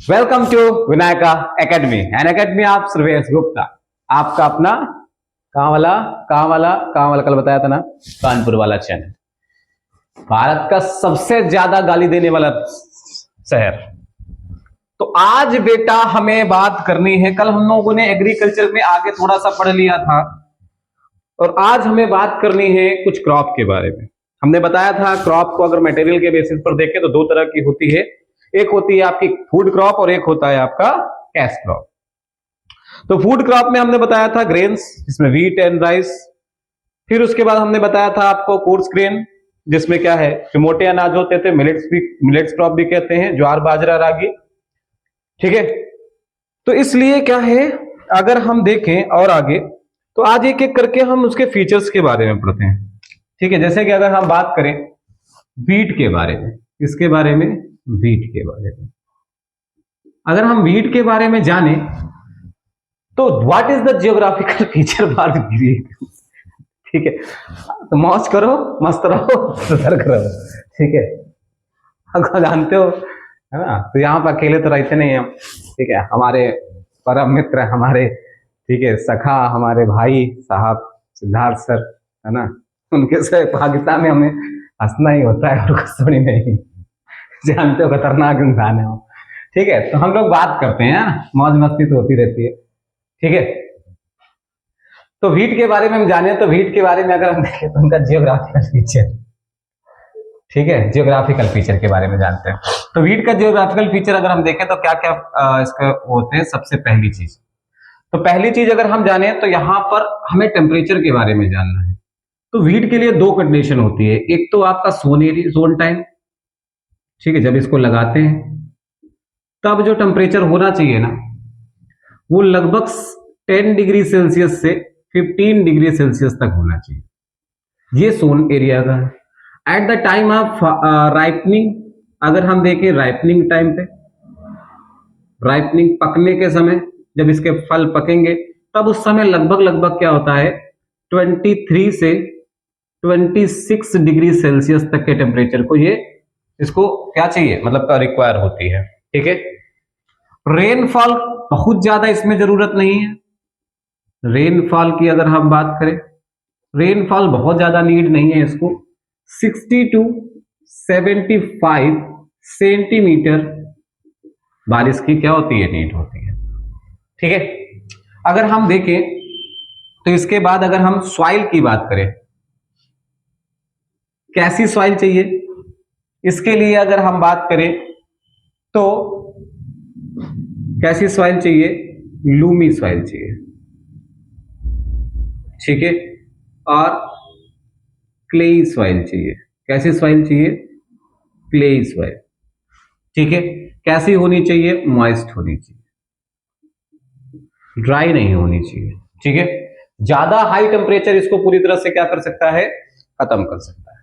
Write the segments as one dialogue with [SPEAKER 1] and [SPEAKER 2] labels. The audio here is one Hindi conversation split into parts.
[SPEAKER 1] Welcome to Vinayaka academy and academy आप सर्वेश गुप्ता, आपका अपना कहाँ वाला कल बताया था ना, कानपुर वाला चैनल, भारत का सबसे ज्यादा गाली देने वाला शहर। तो आज बेटा हमें बात करनी है, कल हम लोगों ने एग्रीकल्चर में आगे थोड़ा सा पढ़ लिया था और आज हमें बात करनी है कुछ क्रॉप के बारे में। हमने बताया था क्रॉप को अगर मटेरियल के बेसिस पर देखें तो दो तरह की होती है, एक होती है आपकी फूड क्रॉप और एक होता है आपका कैश क्रॉप। तो फूड क्रॉप में हमने बताया था ग्रेन्स, जिसमें व्हीट एंड राइस। फिर उसके बाद हमने बताया था आपको कोर्स ग्रेन, जिसमें क्या है जो मोटे अनाज होते थे, मिलेट्स क्रॉप भी कहते हैं, ज्वार बाजरा रागी। ठीक है, तो इसलिए क्या है अगर हम देखें और आगे तो आज एक एक करके हम उसके फीचर्स के बारे में पढ़ते हैं। ठीक है, जैसे कि अगर हम बात करें व्हीट के बारे में, इसके बारे में व्हीट के बारे में अगर हम व्हीट के बारे में जाने तो what is the geographical feature for wheat. ठीक है, तो मौज करो, मस्त रहो, सतर्क रहो। ठीक है, आपको जानते हो है ना, तो यहाँ पर अकेले तो रहते नहीं हम। ठीक है, हमारे परम मित्र, हमारे ठीक है सखा, हमारे भाई साहब सिद्धार्थ सर है ना, उनके सहभागिता में हमें हंसना ही होता है और कुछ थोड़ी नहीं। जानते हो खतरनाक इंसान है वो। ठीक है, तो हम लोग बात करते हैं, मौज मस्ती तो होती रहती है। ठीक है, तो व्हीट के बारे में हम जाने तो व्हीट के बारे में अगर हम देखें तो उनका जियोग्राफिकल फीचर, ठीक है, जियोग्राफिकल फीचर के बारे में जानते हैं। तो व्हीट का जियोग्राफिकल फीचर अगर हम देखें तो क्या क्या इसका होते हैं। सबसे पहली चीज, तो पहली चीज अगर हम जाने तो यहां पर हमें टेम्परेचर के बारे में जानना है। तो व्हीट के लिए दो कंडीशन होती है, एक तो आपका सोन टाइम, ठीक है, जब इसको लगाते हैं तब जो टेम्परेचर होना चाहिए ना वो लगभग 10 डिग्री सेल्सियस से 15 डिग्री सेल्सियस तक होना चाहिए। ये सोन एरिया का है। At the time of ripening, अगर हम देखें राइपनिंग टाइम पे, राइपनिंग पकने के समय जब इसके फल पकेंगे तब उस समय लगभग क्या होता है 23 से 26 डिग्री सेल्सियस तक के टेम्परेचर को ये इसको क्या चाहिए मतलब रिक्वायर होती है। ठीक है, रेनफॉल बहुत ज्यादा इसमें जरूरत नहीं है। रेनफॉल की अगर हम बात करें, रेनफॉल बहुत ज्यादा नीड नहीं है इसको, 60 to 75 सेंटीमीटर बारिश की क्या होती है नीड होती है। ठीक है, अगर हम देखें तो इसके बाद अगर हम सॉइल की बात करें, कैसी सॉइल चाहिए, इसके लिए अगर हम बात करें तो कैसी सॉइल चाहिए, लूमी सॉइल चाहिए। ठीक है, और क्लेई सॉइल चाहिए। कैसी सॉइल चाहिए, क्लेई सॉइल। ठीक है, कैसी होनी चाहिए, मॉइस्ट होनी चाहिए, ड्राई नहीं होनी चाहिए। ठीक है, ज्यादा हाई टेम्परेचर इसको पूरी तरह से क्या कर सकता है, खत्म कर सकता है।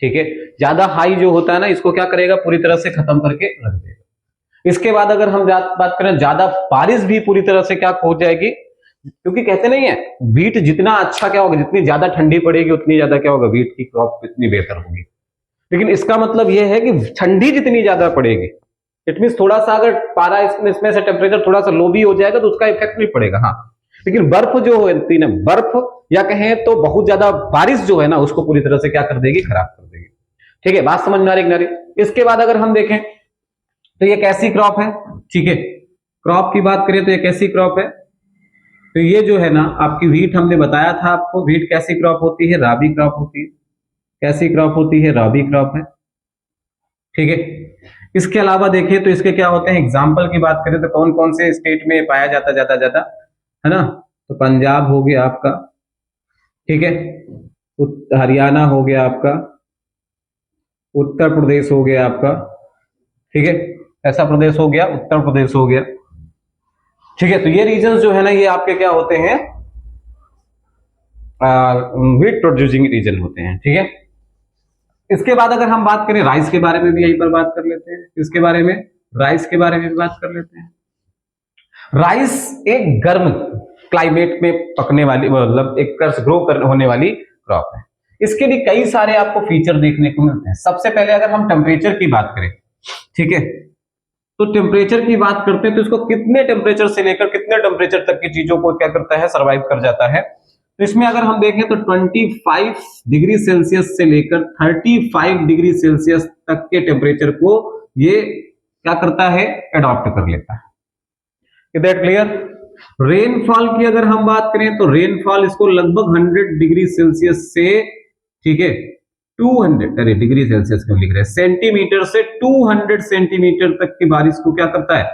[SPEAKER 1] ठीक है, ज्यादा हाई जो होता है ना इसको क्या करेगा, पूरी तरह से खत्म करके रख देगा। इसके बाद अगर हम बात करें, ज्यादा बारिश भी पूरी तरह से क्या हो जाएगी, क्योंकि कहते नहीं है व्हीट जितना अच्छा क्या होगा, जितनी ज्यादा ठंडी पड़ेगी उतनी ज्यादा क्या होगा, व्हीट की क्रॉप इतनी बेहतर होगी। लेकिन इसका मतलब यह है कि ठंडी जितनी ज्यादा पड़ेगी, इट मीन थोड़ा सा अगर पारा इसमें से टेम्परेचर थोड़ा सा लो भी हो जाएगा तो उसका इफेक्ट नहीं पड़ेगा। हाँ, लेकिन बर्फ जो होती है, बर्फ या कहें तो बहुत ज्यादा बारिश जो है ना उसको पूरी तरह से क्या कर देगी, खराब कर देगी। ठीक है, बात समझ में आ रही है। इसके बाद अगर हम देखें तो ये कैसी क्रॉप है। ठीक है, क्रॉप की बात करें तो ये कैसी क्रॉप है, तो ये जो है ना आपकी व्हीट, हमने बताया था आपको व्हीट कैसी क्रॉप होती है, राबी क्रॉप होती है। कैसी क्रॉप होती है, राबी क्रॉप है। ठीक है, इसके अलावा देखें तो इसके क्या होते हैं, एग्जाम्पल की बात करें तो कौन कौन से स्टेट में पाया जाता ज्यादा है ना, तो पंजाब हो गया आपका, ठीक है, हरियाणा हो गया आपका, उत्तर प्रदेश हो गया आपका, ठीक है, ऐसा प्रदेश हो गया, उत्तर प्रदेश हो गया। ठीक है, तो ये रीजन जो है ना ये आपके क्या होते हैं, व्हीट प्रोड्यूसिंग रीजन होते हैं। ठीक है, इसके बाद अगर हम बात करें राइस के बारे में भी यहीं पर बात कर लेते हैं, इसके बारे में, राइस के बारे में भी बात कर लेते हैं। राइस एक गर्म क्लाइमेट में पकने वाली, मतलब एक ग्रो होने वाली क्रॉप है। इसके भी कई सारे आपको फीचर देखने को मिलते हैं। सबसे पहले अगर हम टेम्परेचर की बात करें, ठीक है, तो टेम्परेचर की बात करते हैं तो इसको कितने टेम्परेचर से लेकर कितने टेम्परेचर तक की चीजों को क्या करता है, सर्वाइव कर जाता है। तो इसमें अगर हम देखें तो 25 डिग्री सेल्सियस से लेकर 35 डिग्री सेल्सियस तक के टेम्परेचर को ये क्या करता है, एडॉप्ट कर लेता है। Is that clear? रेनफॉल की अगर हम बात करें तो रेनफॉल इसको लगभग 100 डिग्री सेल्सियस से, ठीक है, 200, अरे डिग्री सेल्सियस क्यों लिख रहे हैं, सेंटीमीटर से 200 सेंटीमीटर तक की बारिश को क्या करता है,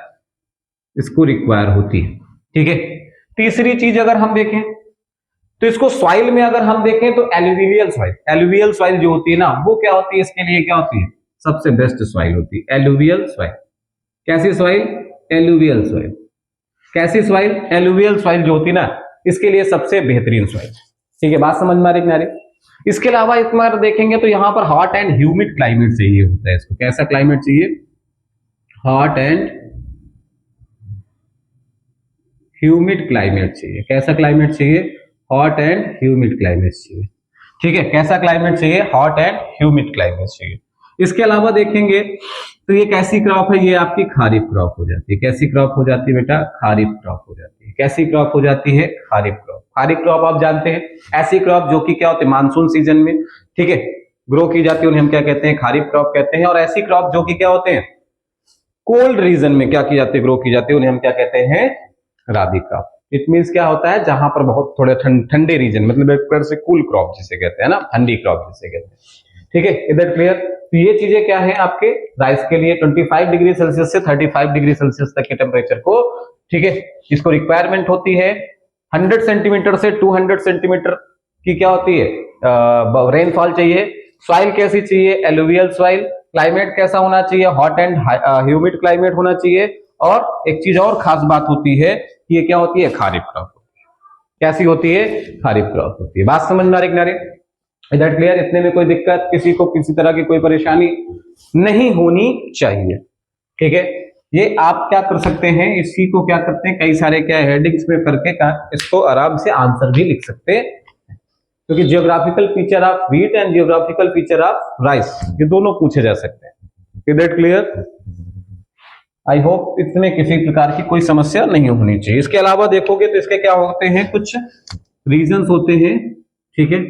[SPEAKER 1] इसको रिक्वायर होती है। ठीक है, तीसरी चीज अगर हम देखें तो इसको सॉइल में अगर हम देखें तो एलुवियल सॉइल जो होती है ना, वो क्या होती है, इसके लिए क्या होती है, सबसे बेस्ट सॉइल होती है एलुवियल सॉइल। कैसी सॉइल? Alluvial soil. कैसी सॉइल? एलुवियल सॉइल जो होती है ना, इसके लिए सबसे बेहतरीन सॉइल। ठीक है, बात समझ में आ रही है? इसके अलावा इस बार देखेंगे तो यहां पर हॉट एंड ह्यूमिड क्लाइमेट चाहिए होता है इसको। कैसा क्लाइमेट चाहिए? हॉट एंड ह्यूमिड क्लाइमेट चाहिए। कैसा क्लाइमेट चाहिए? हॉट एंड ह्यूमिड क्लाइमेट चाहिए। ठीक है, कैसा क्लाइमेट चाहिए? हॉट एंड ह्यूमिड क्लाइमेट चाहिए। इसके अलावा देखेंगे तो ये कैसी क्रॉप है, ये आपकी खारिफ क्रॉप हो जाती है। कैसी क्रॉप हो जाती है बेटा? खारिफ क्रॉप हो जाती है। कैसी क्रॉप हो जाती है? खारिफ क्रॉप। खारिफ क्रॉप आप जानते हैं, ऐसी क्रॉप जो कि क्या होती है, मानसून सीजन में, ठीक है, ग्रो की जाती है, उन्हें हम क्या कहते हैं, खारिफ क्रॉप कहते हैं। और ऐसी क्रॉप जो कि क्या होते हैं, कोल्ड रीजन में क्या की जाती है, ग्रो की जाती है, उन्हें हम क्या कहते हैं, राबी क्रॉप। इट मींस क्या होता है, जहां पर बहुत थोड़े ठंडे रीजन, मतलब एक प्रकार से कूल क्रॉप जिसे कहते हैं ना, ठंडी क्रॉप जिसे कहते हैं। ठीक है, इधर क्लियर? तो ये चीजें क्या है आपके राइस के लिए 25 डिग्री सेल्सियस से 35 डिग्री सेल्सियस तक के टेम्परेचर को, ठीक है, इसको रिक्वायरमेंट होती है। 100 सेंटीमीटर से 200 सेंटीमीटर की क्या होती है, रेनफॉल चाहिए। सॉइल कैसी चाहिए? Alluvial soil. क्लाइमेट कैसा होना चाहिए? हॉट एंड ह्यूमिड क्लाइमेट होना चाहिए। और एक चीज और खास बात होती है कि ये क्या होती है, खारिफ क्रॉप। कैसी होती है? खारिफ क्रॉप होती है। बात समझ में आ रही है? That clear? इतने में कोई दिक्कत, किसी को किसी तरह की कोई परेशानी नहीं होनी चाहिए। ठीक है, ये आप क्या कर सकते हैं, इसी को क्या करते हैं, कई सारे क्या हेडिंग्स में करके इसको आराम से आंसर भी लिख सकते हैं, क्योंकि geographical feature of wheat and geographical feature of rice, ये दोनों पूछे जा सकते हैं। Is that clear? I hope इसमें किसी प्रकार की कोई समस्या नहीं होनी चाहिए। इसके अलावा देखोगे तो इसके क्या होते हैं, कुछ रीजंस होते हैं। ठीक है,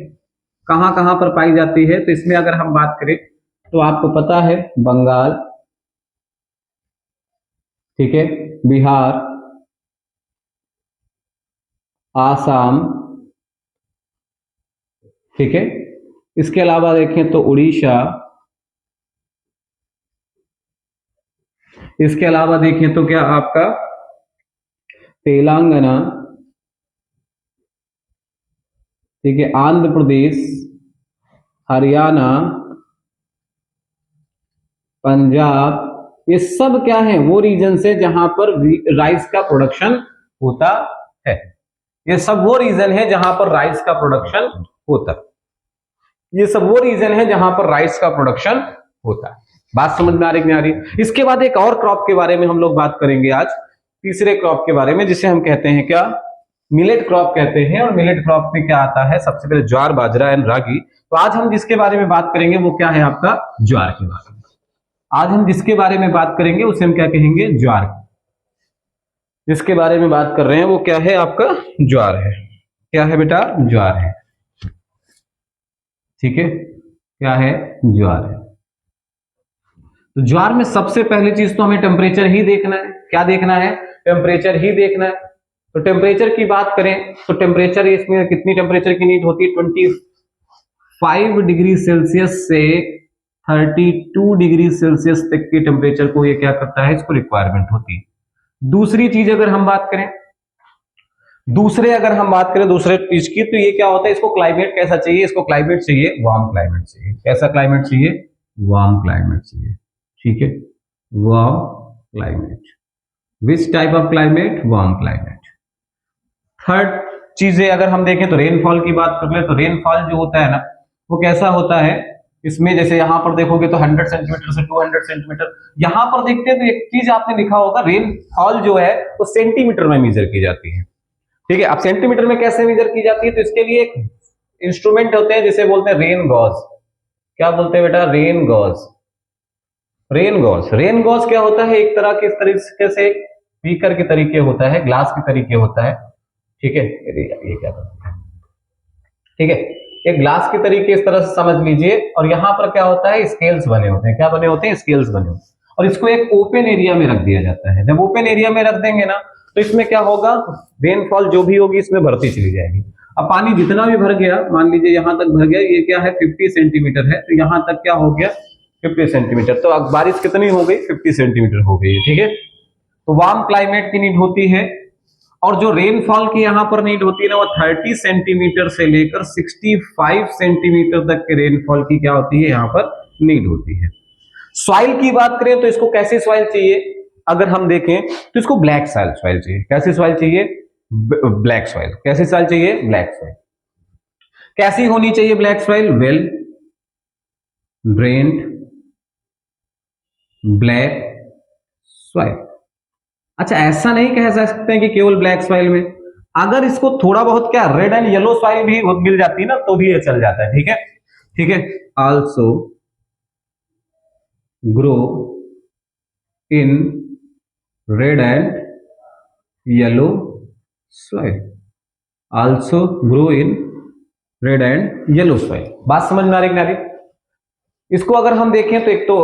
[SPEAKER 1] कहां कहां पर पाई जाती है, तो इसमें अगर हम बात करें तो आपको पता है बंगाल, ठीक है, बिहार, आसाम, ठीक है, इसके अलावा देखें तो उड़ीसा, इसके अलावा देखें तो क्या आपका तेलंगाना, ठीक है, आंध्र प्रदेश, हरियाणा, पंजाब, ये सब क्या है, वो रीजन है जहां पर राइस का प्रोडक्शन होता है। ये सब वो रीजन है जहां पर राइस का प्रोडक्शन होता है। ये सब वो रीजन है जहां पर राइस का प्रोडक्शन होता है। बात समझ में आ रही नहीं आ रही? इसके बाद एक और क्रॉप के बारे में हम लोग बात करेंगे आज, तीसरे क्रॉप के बारे में, जिसे हम कहते हैं क्या, मिलेट क्रॉप कहते हैं। और मिलेट क्रॉप में क्या आता है, सबसे पहले ज्वार, बाजरा एंड रागी। तो आज हम जिसके बारे में बात करेंगे वो क्या है, आपका ज्वार के बारे में। आज हम जिसके बारे में बात करेंगे उसे हम क्या कहेंगे, ज्वार। जिसके बारे में बात कर रहे हैं वो क्या है, आपका ज्वार है। क्या है बेटा? ज्वार है। ठीक है, क्या है? ज्वार है। तो ज्वार में सबसे पहली चीज तो हमें टेम्परेचर ही देखना है। क्या देखना है? टेम्परेचर ही देखना है। तो टेम्परेचर की बात करें तो टेम्परेचर, इसमें कितनी टेम्परेचर की नीड होती है, 25 डिग्री सेल्सियस से 32 डिग्री सेल्सियस तक के टेम्परेचर को ये क्या करता है, इसको रिक्वायरमेंट होती है। दूसरी चीज अगर हम बात करें, दूसरे चीज की, तो ये क्या होता है, इसको क्लाइमेट कैसा चाहिए, इसको क्लाइमेट चाहिए वार्म क्लाइमेट चाहिए। कैसा क्लाइमेट चाहिए? वार्म क्लाइमेट चाहिए। ठीक है, warm climate. Which type of climate? Warm climate. Third चीजें अगर हम देखें तो रेनफॉल की बात कर ले, तो रेनफॉल जो होता है ना, वो कैसा होता है, इसमें जैसे यहां पर देखोगे तो 100 सेंटीमीटर से 200 सेंटीमीटर। यहां पर देखते हैं तो एक चीज आपने लिखा होगा, रेनफॉल जो है वो सेंटीमीटर में मेजर की जाती है। ठीक है, अब सेंटीमीटर में कैसे मेजर की जाती है, तो इसके लिए एक इंस्ट्रूमेंट होते हैं जिसे बोलते हैं रेन गॉज। क्या बोलते हैं बेटा? Rain gauge. Rain gauge, rain gauge क्या होता है? एक तरह के इस तरीके से बीकर के तरीके होता है, ग्लास के तरीके होता है, ठीक है। ये क्या होता है, ठीक है, एक ग्लास के तरीके इस तरह से समझ लीजिए। और यहाँ पर क्या होता है, स्केल्स बने होते हैं। क्या बने होते हैं? स्केल्स बने होते हैं। और इसको एक ओपन एरिया में रख दिया जाता है। जब ओपन एरिया में रख देंगे ना, तो इसमें क्या होगा, रेनफॉल जो भी होगी इसमें भरती चली जाएगी। अब पानी जितना भी भर गया, मान लीजिए यहां तक भर गया, ये क्या है 50 सेंटीमीटर है, तो यहां तक क्या हो गया 50 सेंटीमीटर। तो अब बारिश कितनी हो गई? 50 सेंटीमीटर हो गई है, ठीक है। तो वार्म क्लाइमेट की नीड होती है। और जो रेनफॉल की यहां पर नीड होती है ना, वो 30 सेंटीमीटर से लेकर 65 सेंटीमीटर तक के रेनफॉल की क्या होती है, यहां पर नीड होती है। सॉइल की बात करें तो इसको कैसी सॉइल चाहिए? अगर हम देखें तो इसको ब्लैक सॉइल चाहिए। कैसी सॉइल चाहिए? Black soil. कैसी सॉइल चाहिए? Black soil. कैसी होनी चाहिए black soil? Well drained black soil. अच्छा, ऐसा नहीं कह सकते हैं कि केवल ब्लैक सॉइल में, अगर इसको थोड़ा बहुत क्या रेड एंड येलो सॉइल भी मिल जाती है ना, तो भी ये चल जाता है, ठीक है, ठीक है। Also grow in red and yellow soil. Also grow in red and yellow soil. बात समझ में आ रही? इसको अगर हम देखें तो एक तो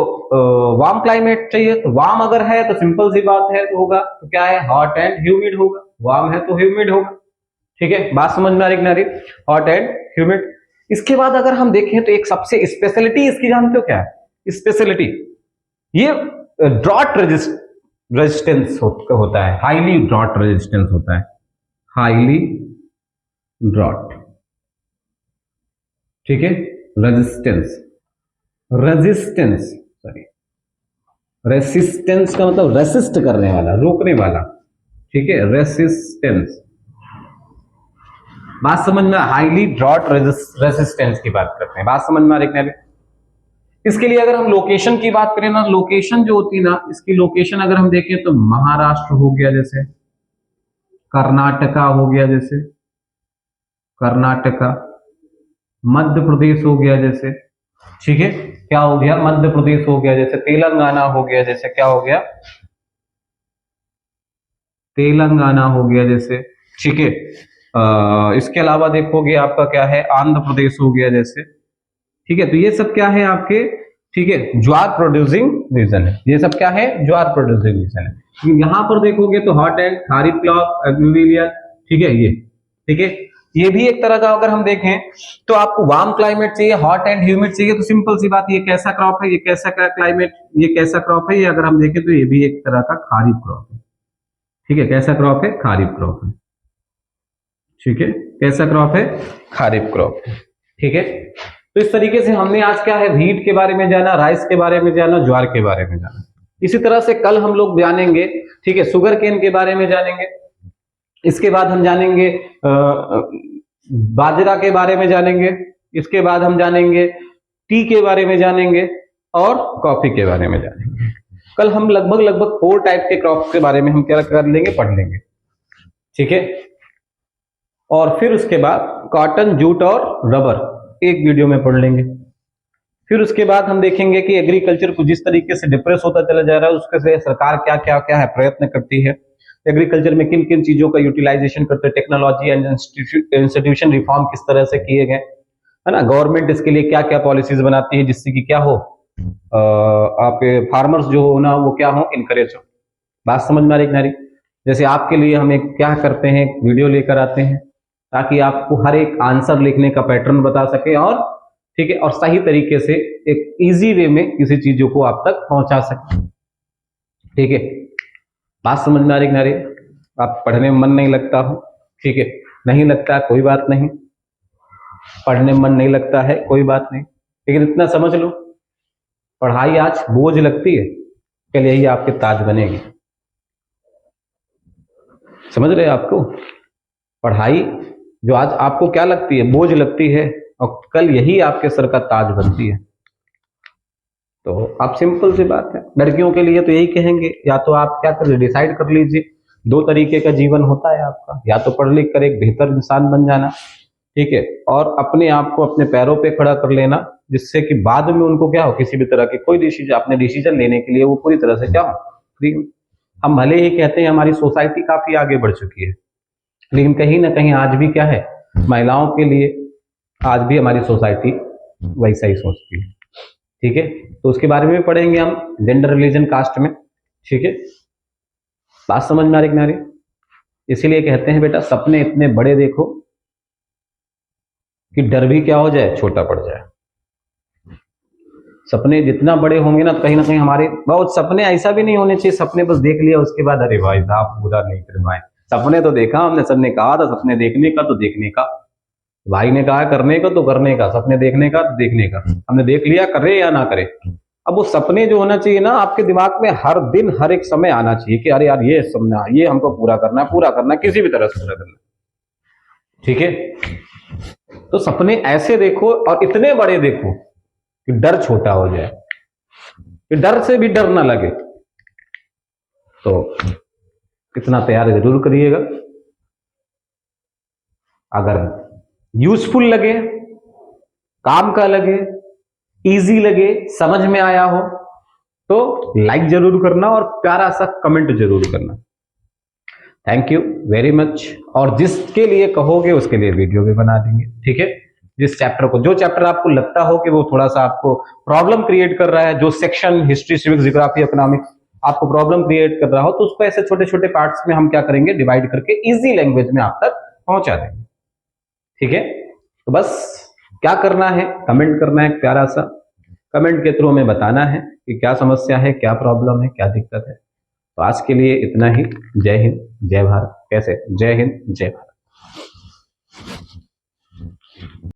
[SPEAKER 1] वार्म क्लाइमेट चाहिए। तो वार्म अगर है तो सिंपल सी बात है, तो होगा तो क्या है, हॉट एंड ह्यूमिड होगा। वार्म है तो ह्यूमिड होगा, ठीक है। बात समझ में आ रही? Hot and humid. इसके बाद अगर हम देखें तो एक सबसे स्पेशलिटी इसकी जानते हो क्या है? स्पेशलिटी ये ड्रॉट रेजिस्टेंस होता है, हाईली ड्रॉट रेजिस्टेंस होता है, हाईली ड्रॉट, ठीक है। रेजिस्टेंस सॉरी, रेसिस्टेंस का मतलब रेसिस्ट करने वाला, रोकने वाला, ठीक है, रेसिस्टेंस। बात समझ में? हाईली ड्रॉट रेसिस्टेंस की बात करते हैं। बात समझ में आ रही है? इसके लिए अगर हम लोकेशन की बात करें ना, लोकेशन जो होती है ना, इसकी लोकेशन अगर हम देखें तो महाराष्ट्र हो गया, जैसे कर्नाटका हो गया, जैसे कर्नाटका, मध्य प्रदेश हो गया जैसे, ठीक है, क्या हो गया, मध्य प्रदेश हो गया जैसे, तेलंगाना हो गया जैसे, क्या हो गया, तेलंगाना हो गया जैसे, ठीक है। इसके अलावा देखोगे आपका क्या है, आंध्र प्रदेश हो गया जैसे, ठीक है। तो ये सब क्या है आपके, ठीक है, ज्वार प्रोड्यूसिंग रीजन है। ये सब क्या है, ज्वार प्रोड्यूसिंग रीजन है। यहां पर देखोगे तो हॉट एंड खारिफ क्रॉप, एग्रीविलियर, ठीक है, ये ठीक है। ये भी एक तरह का अगर हम देखें तो आपको वार्म क्लाइमेट चाहिए, हॉट एंड ह्यूमिड चाहिए, तो सिंपल सी बात, ये कैसा क्रॉप है, ये कैसा क्लाइमेट, ये कैसा क्रॉप है, ये अगर हम देखें तो ये भी एक तरह का खारिफ क्रॉप है, ठीक है। कैसा क्रॉप है, खारिफ क्रॉप है, ठीक है। कैसा क्रॉप है, खारिफ क्रॉप है, ठीक है। तो इस तरीके से हमने आज क्या है, व्हीट के बारे में जाना, राइस के बारे में जाना, ज्वार के बारे में जाना। इसी तरह से कल हम लोग जानेंगे, ठीक है, शुगर केन के बारे में जानेंगे। इसके बाद हम जानेंगे बाजरा के बारे में जानेंगे। इसके बाद हम जानेंगे टी के बारे में जानेंगे और कॉफी के बारे में जानेंगे। कल हम लगभग 4 टाइप के क्रॉप के बारे में हम क्या कर लेंगे, पढ़ लेंगे, ठीक है। और फिर उसके बाद कॉटन, जूट और रबर एक वीडियो में पढ़ लेंगे। फिर उसके बाद हम देखेंगे कि एग्रीकल्चर को जिस तरीके से डिप्रेस होता चला जा रहा है, उसके से सरकार क्या क्या क्या है प्रयत्न करती है, एग्रीकल्चर में किन किन चीजों का यूटिलाइजेशन करते हैं, टेक्नोलॉजी एंड इंस्टीट्यूशन रिफॉर्म किस तरह से किए गए, है ना, गवर्नमेंट इसके लिए क्या क्या पॉलिसीज बनाती है जिससे कि क्या हो, आपके फार्मर्स जो हो ना वो क्या हो, इनकरेज हो। बात समझ में आ रही? जैसे आपके लिए हम एक क्या करते हैं, वीडियो लेकर आते हैं ताकि आपको हर एक आंसर लिखने का पैटर्न बता सके, और ठीक है, और सही तरीके से एक इजी वे में किसी चीजों को आप तक पहुंचा सके, ठीक है। बात समझ में आ रही? आप पढ़ने में मन नहीं लगता हो, ठीक है, नहीं लगता कोई बात नहीं, पढ़ने में मन नहीं लगता है कोई बात नहीं, लेकिन इतना समझ लो, पढ़ाई आज बोझ लगती है, कल यही आपके ताज बनेगी। समझ रहे आपको, पढ़ाई जो आज आपको क्या लगती है, बोझ लगती है, और कल यही आपके सर का ताज बनती है। तो आप सिंपल सी बात है, लड़कियों के लिए तो यही कहेंगे, या तो आप क्या कर डिसाइड कर लीजिए, 2 तरीके का जीवन होता है आपका, या तो पढ़ लिख कर एक बेहतर इंसान बन जाना, ठीक है, और अपने आप को अपने पैरों पे खड़ा कर लेना, जिससे कि बाद में उनको क्या हो, किसी भी तरह के कोई डिसीजन, अपने डिसीजन लेने के लिए वो पूरी तरह से क्या हो, फ्री। हम भले ही कहते हैं हमारी सोसाइटी काफी आगे बढ़ चुकी है, लेकिन कहीं ना कहीं आज भी क्या है, महिलाओं के लिए आज भी हमारी सोसाइटी वैसा ही सोचती है। ठीक है, तो उसके बारे में भी पढ़ेंगे हम, जेंडर, रिलीजन, कास्ट में। ठीक है, बात समझ में आ रही कि नहीं? इसीलिए कहते हैं बेटा सपने इतने बड़े देखो कि डर भी क्या हो जाए, छोटा पड़ जाए। सपने जितना बड़े होंगे ना, तो कहीं ना कहीं हमारे बहुत सपने ऐसा भी नहीं होने चाहिए सपने बस देख लिया उसके बाद अरे भाई साहब पूरा नहीं कर पाए। सपने तो देखा हमने, सर ने कहा था सपने देखने का तो देखने का, भाई ने कहा करने का तो करने का, सपने देखने का तो देखने का, हमने देख लिया, करे या ना करे। अब वो सपने जो होना चाहिए ना आपके दिमाग में हर दिन हर एक समय आना चाहिए कि अरे यार ये सपना, ये हमको पूरा करना है, किसी भी तरह से पूरा करना है। ठीक है, तो सपने ऐसे देखो और इतने बड़े देखो कि डर छोटा हो जाए, कि डर से भी डर ना लगे। तो कितना तैयार जरूर करिएगा। अगर यूजफुल लगे, काम का लगे, इजी लगे, समझ में आया हो तो लाइक जरूर करना और प्यारा सा कमेंट जरूर करना। Thank you very much. और जिसके लिए कहोगे उसके लिए वीडियो भी बना देंगे। ठीक है, जिस चैप्टर को, जो चैप्टर आपको लगता हो कि वो थोड़ा सा आपको प्रॉब्लम क्रिएट कर रहा है, जो section history, civics, geography, economics आपको प्रॉब्लम क्रिएट कर रहा हो, तो उसको ऐसे छोटे छोटे पार्ट्स में हम क्या करेंगे, डिवाइड करके इजी लैंग्वेज में आप तक पहुंचा देंगे। ठीक है, तो बस क्या करना है, कमेंट करना है, प्यारा सा कमेंट के थ्रू हमें बताना है कि क्या समस्या है, क्या प्रॉब्लम है, क्या दिक्कत है। तो आज के लिए इतना ही। जय हिंद, जय भारत। कैसे? जय हिंद, जय भारत।